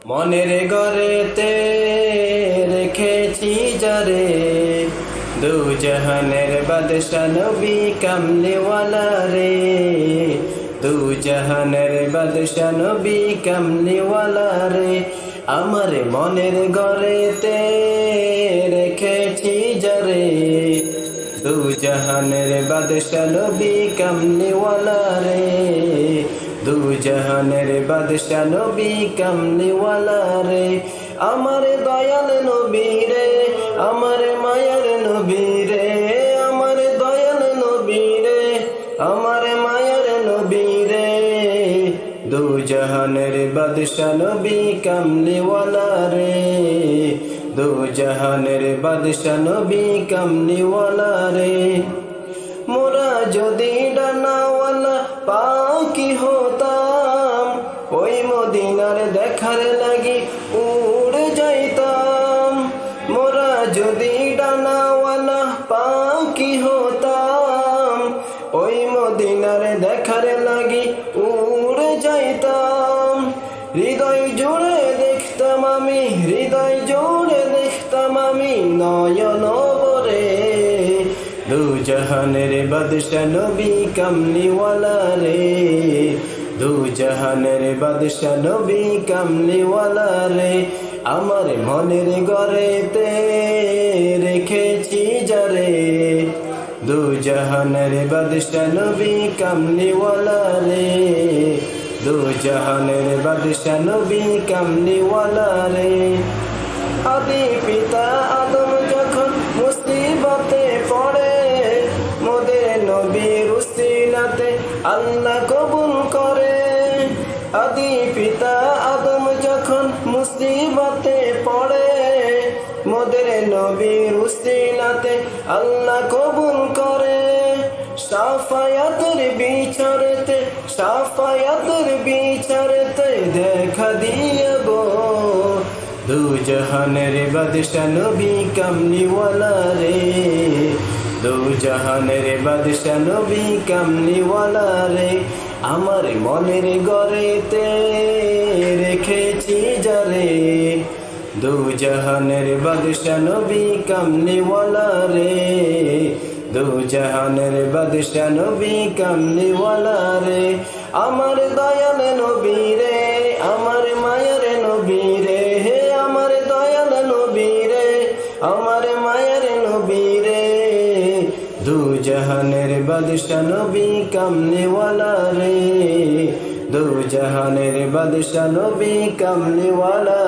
মনের ঘরেতে রেখেছি যারে, দু জাহানের বাদশা নবী কামলিওয়ালা রে, দু জাহানের বাদশা নবী কামলিওয়ালা রে। আমার মনের ঘরেতে রেখেছি যারে, দু জাহানের বাদশা নবী কামলিওয়ালা রে, দু জাহানের বাদশা নবী কামলিওয়ালা রে। আমার দয়াল নবী রে, আমার মায়ার নবী রে, আমার দয়াল নবী রে, আমার মায়ার নবী রে, দু জাহানের বাদশা নবী কামলিওয়ালা রে, দু জাহানের বাদশা নবী কামলিওয়ালা রে। মোরা যদি ডানাওয়ালা পাখি হতাম, ওই মদিনার দেখার লাগি উড়ে যাইতাম। মোরা যদি ডানাওয়ালা পাখি হতাম, ওই মদিনার দেখার লাগি উড়ে যাইতাম। হৃদয় জুড়ে দেখতাম আমি, হৃদয় জুড়ে দেখতাম আমি নয়ন ভরে, দু জাহানের বাদশা নবী কামলিওয়ালা রে, দু জাহানের বাদশা নবী কামলিওয়ালা রে। আমার মনের ঘরেতে রেখেছি যারে, দু জাহানের বাদশা নবী কামলিওয়ালা রে, দু জাহানের বাদশা নবী কামলিওয়ালা রে। আদি পিতা আদম যখন মুসিবতে পড়ে, মোদের নবীর উসিলাতে আল্লাহ কবুল করে। আদি পিতা আদম যখন মুসিবতে পড়ে, মোদের নবীর উসিলাতে আল্লাহ কবুল করে। শাফায়াতের বিচারেতে, শাফায়াতের বিচারেতে দেখা দিয়ে গো, দু জাহানের বাদশা নবী কামলিওয়ালা রে, দু জাহানের বাদশা নবী কামলিওয়ালা রে। আমার মনের ঘরেতে রেখেছি যারে, দু জাহানের বাদশা নবী কামলিওয়ালা রে, দু জাহানের বাদশা নবী কামলিওয়ালা রে। আমার দয়াল নবী রে, আমার মায়ার নবী রে, হে আমার দয়াল নবী রে, আমার মায়ার নবী রে, দু জাহানের বাদশা নবী কামলিওয়ালা রে, দু জাহানের বাদশা নবী কামলিওয়ালা